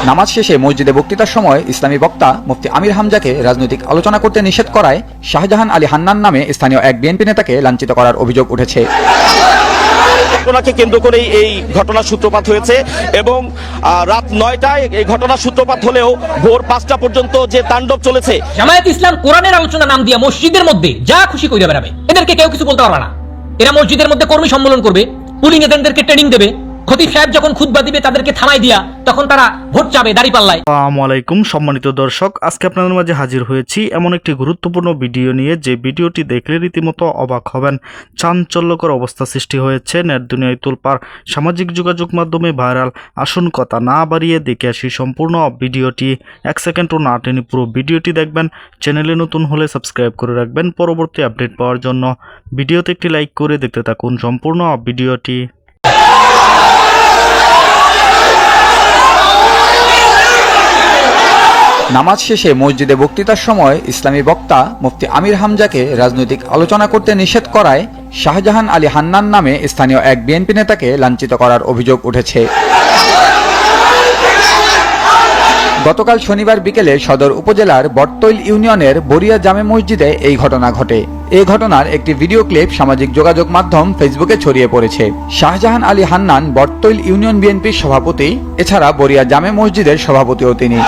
নামাজ শেষে মসজিদে বক্তৃতার সময় ইসলামী বক্তা মুফতি আমির হামজাকে রাজনৈতিক আলোচনা করতে নিষেধ করায় শাহজাহান আলী হান্নান নামে স্থানীয় এক বিএনপি নেতাকে লাঞ্ছিত করার অভিযোগ উঠেছে। ঘটনাকে কেন্দ্র করেই এই ঘটনার সূত্রপাত হয়েছে এবং রাত 9টায় এই ঘটনার সূত্রপাত হলেও ভোর 5টা পর্যন্ত যে তাণ্ডব চলেছে। জামায়াত ইসলাম কোরআনের আলোচনা নাম দিয়ে মসজিদের মধ্যে যা খুশি কইরা বেড়াবে, এদেরকে কেউ কিছু বলতে পারবে না। এরা মসজিদের মধ্যে কর্মী সম্মেলন করবে, পুলিং এজেন্টদেরকে ট্রেনিং দেবে, খতিব সাহেব যখন খুতবা দিবে তাদেরকে থামাই দিয়া তখন তারা ভোট চাবে দাঁড়িপাল্লায়। আসসালামু আলাইকুম সম্মানিত দর্শক, আজকে আপনাদের মাঝে হাজির হয়েছি এমন একটি গুরুত্বপূর্ণ ভিডিও নিয়ে যে ভিডিওটি দেখলে রীতিমতো অবাক হবেন। চাঞ্চল্যকর অবস্থা সৃষ্টি হয়েছে, নেট দুনিয়ায় তোলপাড়, সামাজিক যোগাযোগ মাধ্যমে ভাইরাল। আসুন কথা না বাড়িয়ে দেখে আসি সম্পূর্ণ ভিডিওটি। 1 সেকেন্ডও না টেনে পুরো ভিডিওটি দেখবেন। চ্যানেলে নতুন হলে সাবস্ক্রাইব করে রাখবেন পরবর্তী আপডেট পাওয়ার জন্য। ভিডিওতে একটি লাইক করে দেখতে থাকুন সম্পূর্ণ ভিডিওটি। নামাজ শেষে মসজিদে বক্তৃতার সময় ইসলামী বক্তা মুফতি আমির হামজাকে রাজনৈতিক আলোচনা করতে নিষেধ করায় শাহজাহান আলী হান্নান নামে স্থানীয় এক বিএনপি নেতাকে লাঞ্ছিত করার অভিযোগ উঠেছে। গতকাল শনিবার বিকেলে সদর উপজেলার বটতৈল ইউনিয়নের বরিয়া জামে মসজিদে এই ঘটনা ঘটে। এই ঘটনার একটি ভিডিও ক্লিপ সামাজিক যোগাযোগ মাধ্যম ফেসবুকে ছড়িয়ে পড়েছে। শাহজাহান আলী হান্নান বটতৈল ইউনিয়ন বিএনপির সভাপতি, এছাড়া বরিয়া জামে মসজিদের সভাপতিও তিনি।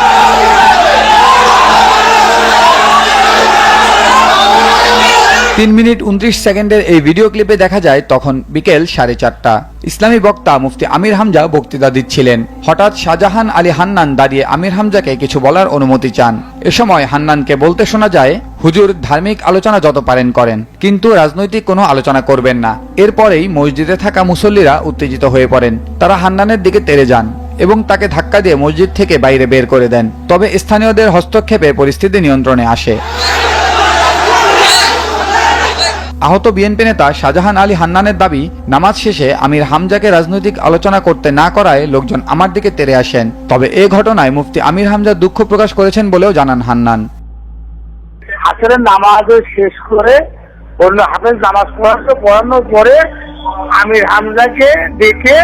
3 মিনিট 29 সেকেন্ডের এই ভিডিও ক্লিপে দেখা যায় তখন বিকেল 4:30। ইসলামী বক্তা মুফতি আমির হামজা বক্তৃতা দিচ্ছিলেন। হঠাৎ শাহজাহান আলী হান্নান দাঁড়িয়ে আমির হামজাকে কিছু বলার অনুমতি চান। এ সময় হান্নানকে বলতে শোনা যায়, হুজুর ধার্মিক আলোচনা যত পারেন করেন, কিন্তু রাজনৈতিক কোনো আলোচনা করবেন না। এরপরেই মসজিদে থাকা মুসল্লিরা উত্তেজিত হয়ে পড়েন। তারা হান্নানের দিকে তেড়ে যান এবং তাকে ধাক্কা দিয়ে মসজিদ থেকে বাইরে বের করে দেন। তবে স্থানীয়দের হস্তক্ষেপে পরিস্থিতি নিয়ন্ত্রণে আসে। আহত বিএনপি নেতা শাহজাহান আলী হান্নানের দাবি, নামাজ শেষে আমির হামজাকে রাজনৈতিক আলোচনা করতে না করায় লোকজন আমার দিকে তেড়ে আসেন। তবে এ ঘটনায় মুফতি আমির হামজা দুঃখ প্রকাশ করেছেন বলেও জানান হান্নান। আসলে নামাজ শেষ করে অন্য হাফেজ নামাজ পড়ানোর পরে আমির হামজাকে দেখে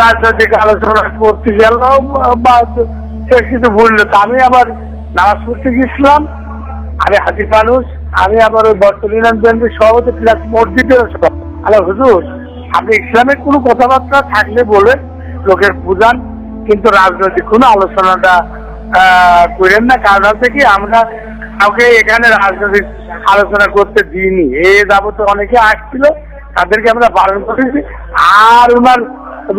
রাজনৈতিক আলোচনা করতে গেল বা কিছু বললো। আমি আবার নামাজ পড়তে গেছিলাম, আমি হাজি মানুষ, আমি আবার ওই বর্তমান বিএনপির সভাপতি প্লাস মসজিদের সভাপতি। আরে হুজুর, আপনি ইসলামের কোনো কথাবার্তা থাকলে বলে লোকের বুঝান, কিন্তু রাজনৈতিক কোনো আলোচনাটা করেন না। কারণ হচ্ছে কি, আমরা কাউকে এখানে রাজনৈতিক আলোচনা করতে দিইনি। এই যাবত অনেকে আসছিল, তাদেরকে আমরা বারণ করেছি। আর ওনার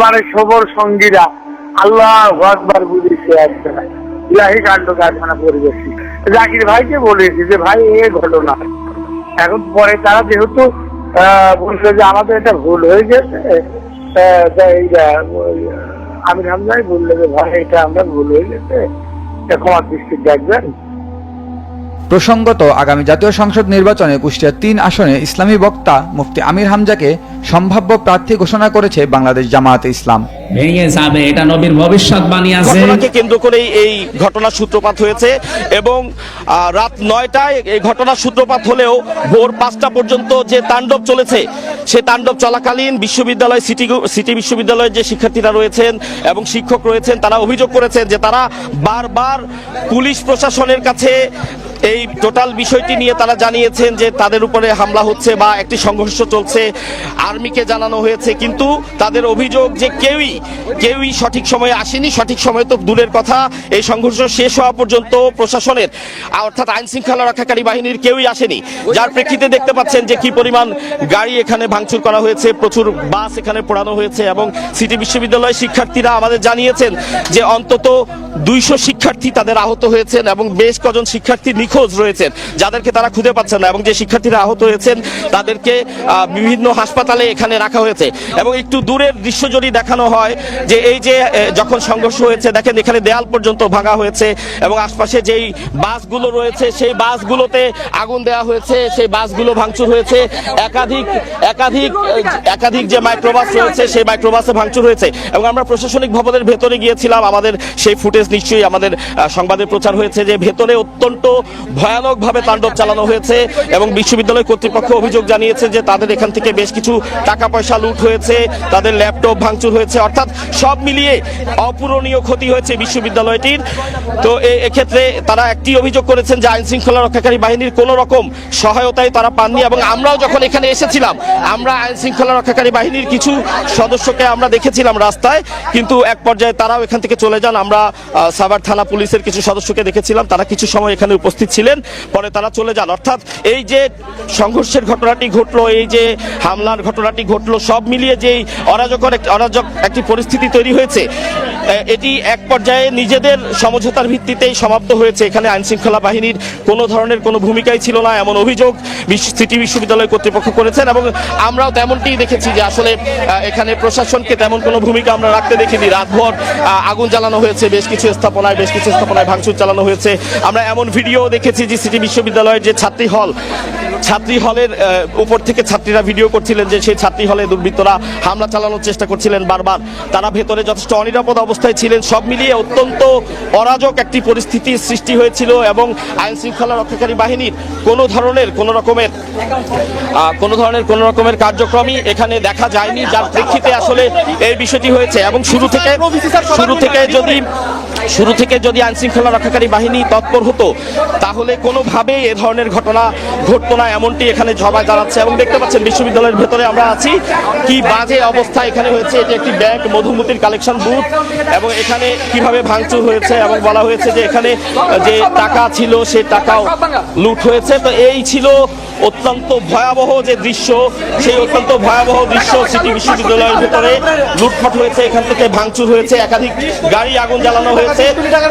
মানে সবর সঙ্গীরা আল্লাহু আকবার বুঝেছে আসছে না, ইলাহি কাণ্ড কারখানা পরিবেশী জাকির ভাইকে বলেছি যে ভাই এ ঘটনা। এখন পরে তারা যেহেতু বলছে যে আমাদের এটা ভুল হয়ে গেছে, আমির হামজাই বললো যে ভাই এটা আমরা ভুল হয়ে গেছে, ক্ষমার দৃষ্টি দেখবেন। প্রসঙ্গত, আগামী জাতীয় সংসদ নির্বাচনে কুষ্টিয়া 3 আসনে ইসলামী বক্তা মুফতি আমির হামজাকে সম্ভাব্য প্রার্থী ঘোষণা করেছে বাংলাদেশ জামায়াতে ইসলাম। ভেঙে যাবে, এটা নবীর ভবিষ্যৎবাণী আছে। ঘটনাকে কেন্দ্র করেই এই ঘটনার সূত্রপাত হয়েছে এবং রাত 9টায় এই ঘটনার সূত্রপাত হলেও ভোর 5টা পর্যন্ত যে তাণ্ডব চলেছে, সে তাণ্ডব চলাকালীন বিশ্ববিদ্যালয় সিটি বিশ্ববিদ্যালয়ের যে শিক্ষার্থীরা রয়েছেন এবং শিক্ষক রয়েছেন, তারা অভিযোগ করেছেন যে তারা বারবার পুলিশ প্রশাসনের কাছে এই টোটাল বিষয়টি নিয়ে তারা জানিয়েছেন যে তাদের উপরে হামলা হচ্ছে বা একটি সংঘর্ষ চলছে। আর্মিকে জানানো হয়েছে, কিন্তু তাদের অভিযোগ যে কেউই সঠিক সময়ে আসেনি। সঠিক সময় তো দূরের কথা, এই সংঘর্ষ শেষ হওয়া পর্যন্ত প্রশাসনের অর্থাৎ আইন শৃঙ্খলা রক্ষাকারী বাহিনীর কেউই আসেনি। যার প্রেক্ষিতে দেখতে পাচ্ছেন যে কি পরিমাণ গাড়ি এখানে ভাঙচুর করা হয়েছে, প্রচুর বাস এখানে পোড়ানো হয়েছে। এবং সিটি বিশ্ববিদ্যালয়ের শিক্ষার্থীরা আমাদের জানিয়েছেন যে অন্তত 200 শিক্ষার্থী তাদের আহত হয়েছেন এবং বেশ কজন শিক্ষার্থী নিখোঁজ রয়েছেন, যাদেরকে তারা খুঁজে পাচ্ছেন না। এবং যে শিক্ষার্থীরা আহত হয়েছেন তাদেরকে বিভিন্ন হাসপাতালে এখানে রাখা হয়েছে। এবং একটু দূরের দৃশ্য যদি দেখানো হয়, যে এই যে যখন সংঘর্ষ হয়েছে, দেখেন এখানে দেয়াল পর্যন্ত ভাঙা হয়েছে এবং আশপাশে যেই বাসগুলো রয়েছে সেই বাসগুলোতে আগুন দেওয়া হয়েছে, সেই বাসগুলো ভাঙচুর হয়েছে। একাধিক যে মাইক্রোবাস রয়েছে সেই মাইক্রোবাসে ভাঙচুর হয়েছে। এবং আমরা প্রশাসনিক ভবনের ভেতরে গিয়েছিলাম, আমাদের সেই ফুটেজ নিশ্চয়ই আমাদের সংবাদে প্রচার হয়েছে যে ভেতরে অত্যন্ত ভয়ানকভাবে তাণ্ডব চালানো হয়েছে এবং বিশ্ববিদ্যালয় কর্তৃপক্ষ অভিযোগ জানিয়েছে যে তাদের এখান থেকে বেশ কিছু টাকা পয়সা লুট হয়েছে, তাদের ল্যাপটপ ভাঙচুর হয়েছে, অর্থাৎ সব মিলিয়ে অপূরণীয় ক্ষতি হয়েছে বিশ্ববিদ্যালয়টির। তো এক্ষেত্রে তারা একটি অভিযোগ করেছেন যে আইন শৃঙ্খলা রক্ষাকারী বাহিনীর কোনো রকম সহায়তায় তারা পাননি, এবং আমরাও যখন এখানে এসেছিলাম আমরা আইন শৃঙ্খলা রক্ষাকারী বাহিনীর কিছু সদস্যকে আমরা দেখেছিলাম রাস্তায়, কিন্তু এক পর্যায়ে তারাও এখান থেকে চলে যান। আমরা সাভার থানা পুলিশের কিছু সদস্যকে দেখেছিলাম, তারা কিছু সময় এখানে উপস্থিত ছিলেন, পরে তারা চলে যান। অর্থাৎ এই যে সংঘর্ষের ঘটনাটি ঘটলো, এই যে হামলার ঘটনাটি ঘটলো, সব মিলিয়ে যে অরাজক একটি পরিস্থিতি তৈরি হয়েছে, এটি এক পর্যায়ে নিজেদের সমঝোতার ভিত্তিতেই সমাপ্ত হয়েছে। এখানে আইন শৃঙ্খলা বাহিনীর কোনো ধরনের কোনো ভূমিকাই ছিল না, এমন অভিযোগ সিটি বিশ্ববিদ্যালয় কর্তৃপক্ষ করেছেন, এবং আমরাও তেমনটিই দেখেছি যে আসলে এখানে প্রশাসনকে তেমন কোনো ভূমিকা আমরা রাখতে দেখিনি। রাতভর আগুন জ্বালানো হয়েছে, বেশ কিছু স্থাপনায় ভাঙচুর চালানো হয়েছে। আমরা এমন ভিডিও দেখেছি যে সিটি বিশ্ববিদ্যালয়ের যে ছাত্রী হলের উপর থেকে ছাত্রীরা ভিডিও করছিলেন যে সেই ছাত্রী হলে দুর্বৃত্তরা হামলা চালানোর চেষ্টা করছিলেন বারবার, তারা ভেতরে যথেষ্ট অনিরাপদ অবস্থায় ছিলেন। সব মিলিয়ে অত্যন্ত অরাজক একটি পরিস্থিতির সৃষ্টি হয়েছিল, এবং আইন শৃঙ্খলা রক্ষাকারী বাহিনীর কোনো ধরনের কোনো রকমের কার্যক্রমই এখানে দেখা যায়নি, যার প্রেক্ষিতে আসলে এই বিষয়টি হয়েছে। এবং শুরু থেকে যদি আইন শৃঙ্খলা রক্ষাকারী বাহিনী তৎপর হতো তাহলে কোনোভাবেই এ ধরনের ঘটনা ঘটতো না, এমনটি এখানে সবাই জানাচ্ছে। এবং দেখতে পাচ্ছেন বিশ্ববিদ্যালয়ের ভেতরে আমরা আছি, কি বাজে অবস্থা এখানে হয়েছে। এটি একটি ব্যাংক, মধুমতির কালেকশন বুথ, এবং এখানে কিভাবে ভাঙচুর হয়েছে এবং বলা হয়েছে যে এখানে যে টাকা ছিল সে টাকাও লুট হয়েছে। তো এই ছিল অত্যন্ত ভয়াবহ যে দৃশ্য, সেই অত্যন্ত ভয়াবহ দৃশ্য। সিটি বিশ্ববিদ্যালয়ের ভেতরে লুটপাট হয়েছে, এখান থেকে ভাঙচুর হয়েছে, একাধিক গাড়ি আগুন জ্বালানো হয়েছে,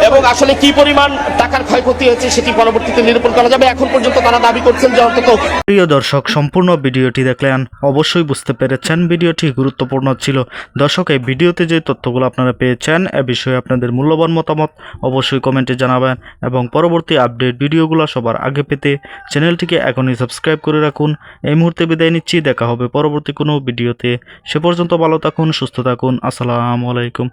এবং আসলে কি পরিমাণ টাকার ক্ষয়ক্ষতি হয়েছে সেটি পরবর্তীতে নিরূপণ করা যাবে। এখন পর্যন্ত তারা দাবি করছেন যে অন্তত। প্রিয় দর্শক, সম্পূর্ণ ভিডিওটি দেখলেন, অবশ্যই বুঝতে পেরেছেন ভিডিওটি গুরুত্বপূর্ণ ছিল। দর্শক, এই ভিডিওতে যে তথ্যগুলো আপনারা পেয়েছেন এ বিষয়ে আপনাদের মূল্যবান মতামত অবশ্যই কমেন্টে জানাবেন, এবং পরবর্তী আপডেট ভিডিওগুলো সবার আগে পেতে চ্যানেলটিকে এখনই সাবস্ক্রাইব করে রাখুন। এই মুহূর্তে বিদায় নিচ্ছি, দেখা হবে পরবর্তী কোনো ভিডিওতে। সে পর্যন্ত ভালো থাকুন, সুস্থ থাকুন। আসসালামু আলাইকুম।